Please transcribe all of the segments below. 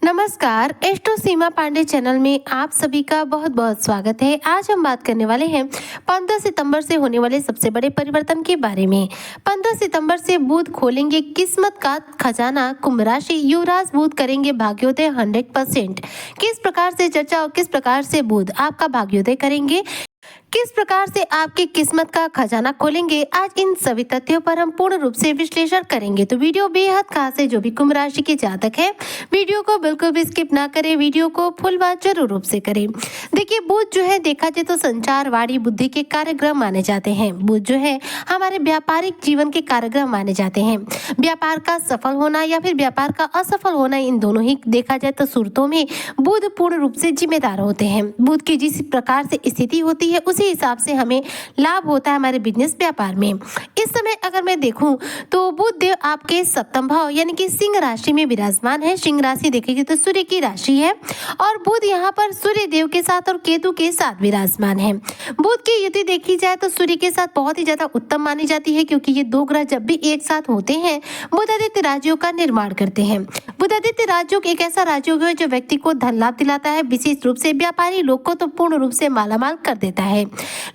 नमस्कार, एस्ट्रो सीमा पांडे चैनल में आप सभी का बहुत बहुत स्वागत है। आज हम बात करने वाले हैं 15 सितंबर से होने वाले सबसे बड़े परिवर्तन के बारे में। 15 सितंबर से बुध खोलेंगे किस्मत का खजाना। कुंभ राशि, युवराज बुध करेंगे भाग्योदय 100%। किस प्रकार से चर्चा और किस प्रकार से बुध आपका भाग्योदय करेंगे, किस प्रकार से आपकी किस्मत का खजाना खोलेंगे, आज इन सभी तथ्यों पर हम पूर्ण रूप से विश्लेषण करेंगे। तो वीडियो बेहद खास है। जो भी कुंभ राशि के जातक है, वीडियो को बिल्कुल भी स्किप ना करें, वीडियो को फुल वॉच जरूर रूप से करें। देखिए, बुध जो है देखा जाए तो संचार, वाणी, बुद्धि के कार्यक्रम माने जाते हैं। बुध जो है हमारे व्यापारिक जीवन के कार्यक्रम माने जाते हैं। व्यापार का सफल होना या फिर व्यापार का असफल होना, इन दोनों ही देखा जाए तो सूरतों में बुध पूर्ण रूप से जिम्मेदार होते हैं। बुध की जिस प्रकार से स्थिति होती है उसी हिसाब से हमें लाभ होता है हमारे बिजनेस व्यापार में। इस समय अगर मैं देखूं तो बुध देव आपके सप्तम भाव यानी कि सिंह राशि में विराजमान है। सिंह राशि देखेंगे तो सूर्य की राशि है और बुध यहाँ पर सूर्य देव के साथ और केतु के साथ विराजमान है। बुध की युति देखी जाए तो सूर्य के साथ बहुत ही ज्यादा उत्तम मानी जाती है, क्योंकि ये दो ग्रह जब भी एक साथ होते हैं बुधादित्य राजयोग का निर्माण करते हैं। बुधादित्य राजयोग एक ऐसा राजयोग है जो व्यक्ति को धन लाभ दिलाता है, विशेष रूप से व्यापारी लोग को तो पूर्ण रूप से मालामाल कर देता है।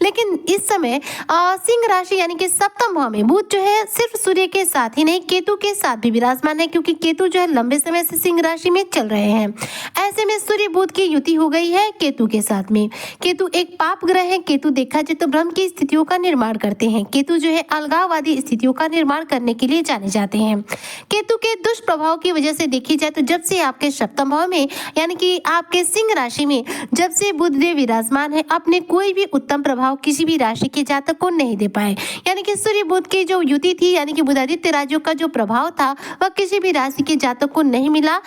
लेकिन इस समय सिंह राशि यानी कि सप्तम भाव में बुध जो है सिर्फ सूर्य के साथ ही नहीं केतु के साथ भी विराजमान है, क्योंकि केतु जो है लंबे समय से सिंह राशि में चल रहे हैं। ऐसे में सूर्य बुध की युति हो गई है केतु के साथ में। केतु एक पाप ग्रह है। केतु देखा जाए तो भ्रम की स्थितियों का निर्माण करते हैं। केतु जो है अलगाववादी स्थितियों का निर्माण करने के लिए जाने जाते हैं। केतु के दुष्प्रभाव की वजह से देखी जाए तो जब से आपके सप्तम भाव में यानी कि आपके सिंह राशि में जब से बुध देव विराजमान है, अपने कोई भी उत्तम प्रभाव किसी भी राशि के जातक को नहीं दे पाए। यानी कि सूर्य बुध की जो युति थी यानी कि बुधादित्य राजयोग का जो प्रभाव था वह किसी भी राशि के जातक को नहीं मिला,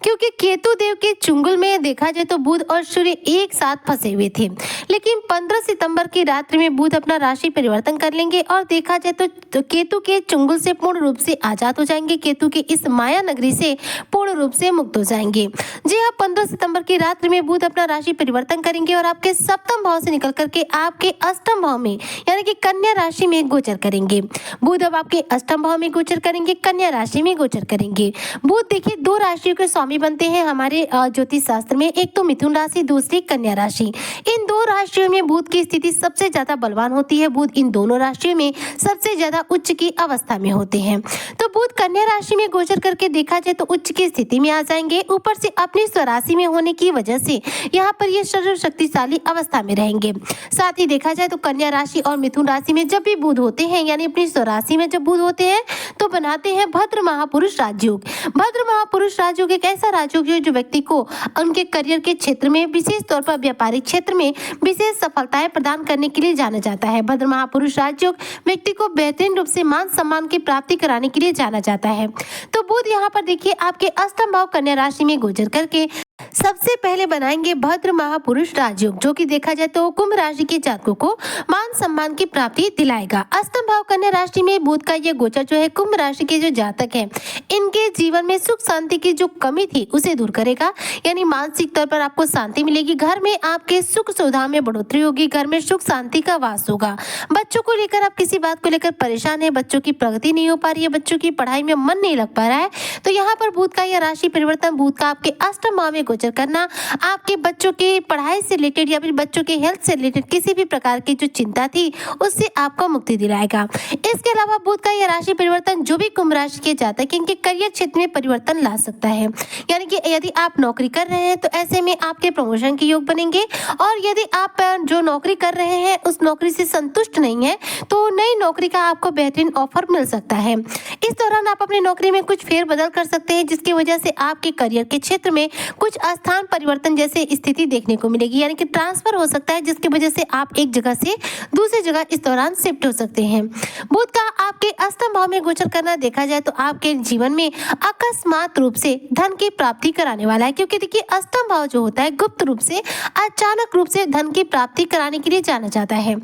क्योंकि केतु देव के चुंगल में देखा जाए तो बुध और सूर्य एक साथ फंसे हुए थे। लेकिन 15 सितंबर की रात्रि में बुध अपना राशि परिवर्तन कर लेंगे और देखा जाए तो केतु के चुंगल से पूर्ण रूप से आजाद हो जाएंगे। केतु के इस माया नगरी से पूर्ण रूप से मुक्त हो जाएंगे। जी हाँ, 15 सितंबर की रात्रि में बुध अपना राशि परिवर्तन करेंगे और आपके सप्तम भाव से निकल करके आपके अष्टम भाव में यानी कि कन्या राशि में गोचर करेंगे। बुध अब आपके अष्टम भाव में गोचर करेंगे, कन्या राशि में गोचर करेंगे। बुध देखिए दो राशियों के स्वामी बनते हैं हमारे ज्योतिष शास्त्र में, एक तो मिथुन राशि, दूसरी कन्या राशि। इन दो राशियों में बुध की स्थिति सबसे ज्यादा बलवान होती है। बुध इन दोनों राशियों में सबसे ज्यादा उच्च की अवस्था में होते हैं। तो बुध कन्या राशि में गोचर करके देखा जाए तो उच्च की स्थिति में आ जाएंगे। ऊपर से अपनी स्वराशि में होने की वजह से यहाँ पर ये सर्व शक्तिशाली अवस्था में रहेंगे। साथ ही देखा जाए तो कन्या राशि और मिथुन राशि में जब भी बुध होते हैं यानी अपनी स्वराशि में जब बुध होते हैं तो बनाते हैं भद्र महापुरुष राजयोग। भद्र महापुरुष राजयोग एक ऐसा राजयोग जो व्यक्ति को उनके करियर के क्षेत्र में, विशेष तौर पर व्यापारिक क्षेत्र में विशेष सफलताएं प्रदान करने के लिए जाना जाता है। भद्र महापुरुष राजयोग व्यक्ति को बेहतरीन रूप से मान सम्मान की प्राप्ति कराने के लिए जाना जाता है। तो बुध यहाँ पर देखिए आपके अष्टम भाव कन्या राशि में गोचर करके सबसे पहले बनाएंगे भद्र महापुरुष राजयोग, जो कि देखा जाए तो कुंभ राशि के जातकों को मान सम्मान की प्राप्ति दिलाएगा। अष्टम भाव कन्या राशि में बुध का ये गोचर जो है कुंभ राशि के जो जातक हैं इनके जीवन में सुख शांति की जो कमी थी उसे दूर करेगा। यानी मानसिक तौर पर आपको शांति मिलेगी, घर में आपके सुख सुविधा में बढ़ोतरी होगी, घर में सुख शांति का वास होगा। बच्चों को लेकर आप किसी बात को लेकर परेशान है, बच्चों की प्रगति नहीं हो पा रही है, बच्चों की पढ़ाई में मन नहीं लग पा रहा है, तो यहाँ पर बुध का यह राशि परिवर्तन, बुध का आपके अष्टम भाव में गोचर करना आपके बच्चों की पढ़ाई से रिलेटेड या फिर बच्चों के हेल्थ से रिलेटेड किसी भी प्रकार की जो चिंता थी उससे आपको मुक्ति दिलाएगा। इसके अलावा बुध का यह राशि परिवर्तन जो भी कुंभ राशि के जातक इनके करियर क्षेत्र में परिवर्तन ला सकता है। यानी कि यदि आप नौकरी कर रहे हैं तो ऐसे में आपके प्रमोशन के योग बनेंगे, और यदि आप जो नौकरी कर रहे हैं उस नौकरी से संतुष्ट नहीं है तो नई नौकरी का आपको बेहतरीन ऑफर मिल सकता है। इस दौरान आप अपनी नौकरी में कुछ फेरबदल कर सकते हैं, जिसकी वजह से आपके करियर के क्षेत्र में कुछ स्थान परिवर्तन जैसे स्थिति देखने को मिलेगी। यानी कि ट्रांसफर हो सकता है, जिसकी वजह से आप एक जगह से दूसरी जगह इस दौरान शिफ्ट हो सकते हैं। बुध का आपके अष्टम भाव में गोचर करना देखा जाए तो आपके जीवन में अकस्मात रूप से धन की प्राप्ति कराने वाला है, क्योंकि देखिए अष्टम भाव जो होता है गुप्त रूप से अचानक रूप से धन की प्राप्ति कराने के लिए जाना जाता है।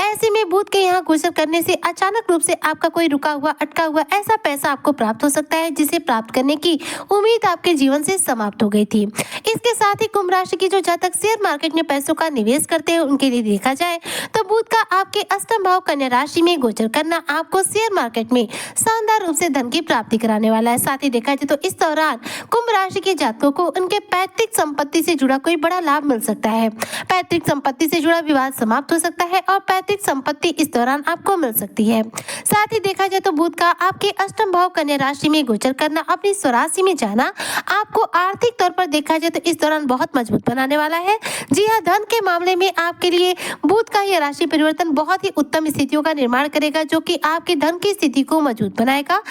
ऐसे में बुध के यहाँ गोचर करने से अचानक रूप से आपका कोई रुका हुआ अटका हुआ ऐसा पैसा आपको प्राप्त हो सकता है जिसे प्राप्त करने की उम्मीद आपके जीवन से समाप्त हो गई थी। इसके साथ ही कुंभ राशि की जो जातक शेयर मार्केट में पैसों का निवेश करते हैं उनके लिए देखा जाए तो बुध का आपके अष्टम भाव कन्या राशि में गोचर करना आपको शेयर मार्केट में शानदार रूप से धन की प्राप्ति कराने वाला है। साथ ही देखा जाए तो इस दौरान कुंभ राशि के जातकों को उनके पैतृक संपत्ति से जुड़ा कोई बड़ा लाभ मिल सकता है। पैतृक संपत्ति से जुड़ा विवाद समाप्त हो सकता है और पैतृक संपत्ति इस दौरान आपको मिल सकती है। साथ ही देखा जाए तो बुध का आपके अष्टम भाव कन्या राशि में गोचर करना, अपनी स्वराशि में जाना आपको आर्थिक तौर पर देखा जाए तो इस दौरान बहुत मजबूत बनाने वाला है। जी हाँ, धन के मामले में आपके लिए बुध का यह राशि परिवर्तन बहुत ही उत्तम स्थितियों का निर्माण करेगा, जो कि आपके धन की स्थिति को मजबूत बनाएगा।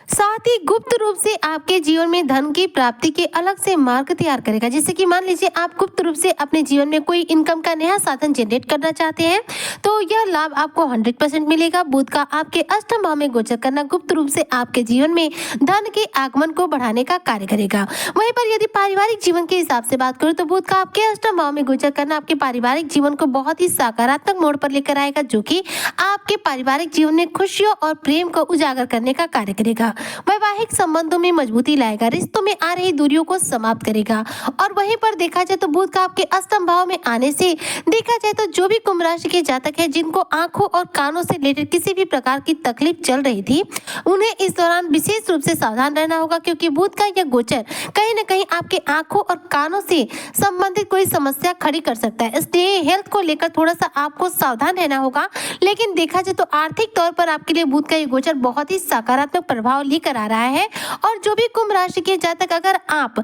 साथ ही गुप्त रूप से आपके जीवन में धन की प्राप्ति के अलग से मार्ग तैयार करेगा। जैसे कि मान लीजिए आप गुप्त रूप से अपने जीवन में कोई इनकम का नया साधन जनरेट करना चाहते हैं तो यह लाभ आपको 100% मिलेगा। बुध का आपके अष्टम भाव में गोचर करना गुप्त रूप से आपके जीवन में धन के आगमन को बढ़ाने का कार्य करेगा। वहीं पर यदि पारिवारिक जीवन के हिसाब से बात करूँ तो बुध का आपके अष्टम भाव में गोचर करना आपके पारिवारिक जीवन को बहुत ही सकारात्मक मोड़ पर लेकर आएगा, जो कि आपके पारिवारिक जीवन में खुशियों और प्रेम को उजागर करने का कार्य करेगा। वैवाहिक संबंधों में मजबूती लाएगा, रिश्तों में आ रही दूरियों को समाप्त करेगा। और वहीं पर देखा जाए तो बुध का आपके अष्टम भाव में आने से देखा जाए तो जो भी कुंभ राशि के जातक है जिनको आंखों और कानों से रिलेटेड किसी भी प्रकार की तकलीफ चल रही थी, उन्हें इस दौरान विशेष रूप से सावधान रहना होगा, क्योंकि बुध का यह गोचर कहीं न कहीं आपके आंखों और कानों से संबंधित कोई समस्या खड़ी कर सकता है। इसलिए हेल्थ को लेकर थोड़ा सा आपको सावधान रहना होगा। लेकिन देखा जाए तो आर्थिक तौर पर आपके लिए बुध का ये गोचर बहुत ही सकारात्मक प्रभाव लेकर आ रहा है। और जो भी कुंभ राशि के जातक अगर आप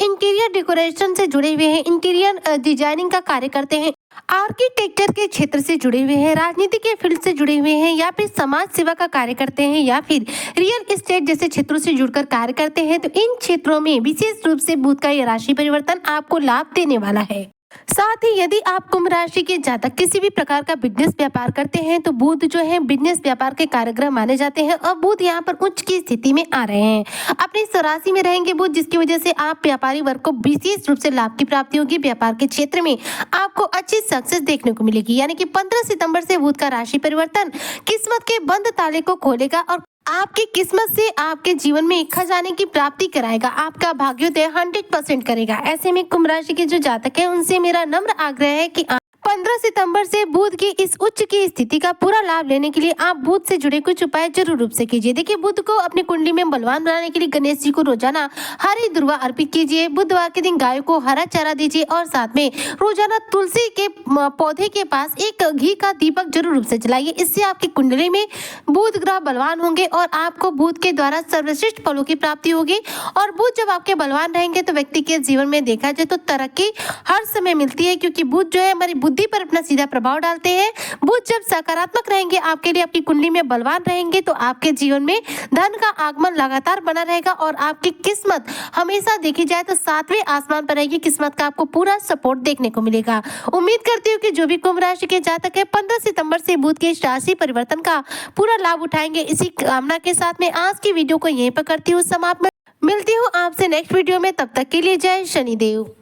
इंटीरियर डेकोरेशन से जुड़े हुए हैं, इंटीरियर डिजाइनिंग का कार्य करते हैं, आर्किटेक्चर के क्षेत्र से जुड़े हुए हैं, राजनीति के फील्ड से जुड़े हुए हैं, या फिर समाज सेवा का कार्य करते हैं, या फिर रियल एस्टेट जैसे क्षेत्रों से जुड़कर कार्य करते हैं, तो इन क्षेत्रों में विशेष रूप से बुध का यह राशि परिवर्तन आपको लाभ देने वाला है। साथ ही यदि आप कुंभ राशि के जातक किसी भी प्रकार का बिजनेस व्यापार करते हैं तो बुध जो है बिजनेस व्यापार के कार्यग्रह माने जाते हैं और बुध यहाँ पर उच्च की स्थिति में आ रहे हैं। अपनी स्वराशि में रहेंगे बुध, जिसकी वजह से आप व्यापारी वर्ग को विशेष रूप से लाभ की प्राप्ति होगी। व्यापार के क्षेत्र में आपको अच्छी सक्सेस देखने को मिलेगी। यानी कि 15 सितंबर से बुध का राशि परिवर्तन किस्मत के बंद ताले को खोलेगा और आपकी किस्मत से आपके जीवन में खजाने की प्राप्ति कराएगा। आपका भाग्योदय 100% करेगा। ऐसे में कुंभ राशि के जो जातक है उनसे मेरा नम्र आग्रह है कि 15 सितंबर से बुध की इस उच्च की स्थिति का पूरा लाभ लेने के लिए आप बुध से जुड़े कुछ उपाय जरूर रूप से कीजिए। देखिए, बुध को अपनी कुंडली में बलवान बनाने के लिए गणेश जी को रोजाना हरी दुर्वा अर्पित कीजिए। बुधवार के दिन गायों को हरा चारा दीजिए और साथ में रोजाना तुलसी के पौधे के पास एक घी का दीपक जरूर रूप से जलाइए। इससे आपकी कुंडली में बुध ग्रह बलवान होंगे और आपको बुध के द्वारा सर्वश्रेष्ठ फलों की प्राप्ति होगी। और बुध जब आपके बलवान रहेंगे तो व्यक्ति के जीवन में देखा जाए तो तरक्की हर समय मिलती है, क्योंकि बुध जो है हमारी बुद्धि पर अपना सीधा प्रभाव डालते हैं। बुध जब सकारात्मक रहेंगे, आपके लिए आपकी कुंडली में बलवान रहेंगे, तो आपके जीवन में धन का आगमन लगातार बना रहेगा और आपकी किस्मत हमेशा देखी जाए तो 7वें आसमान पर रहेगी। किस्मत का आपको पूरा सपोर्ट देखने को मिलेगा। उम्मीद करती हूँ कि जो भी कुंभ राशि के जातक है 15 सितंबर से बुध के राशि परिवर्तन का पूरा लाभ उठाएंगे। इसी कामना के साथ में आज की वीडियो को यहीं पर करती हूँ समाप्त। मिलती हूँ आपसे नेक्स्ट वीडियो में, तब तक के लिए जय शनिदेव।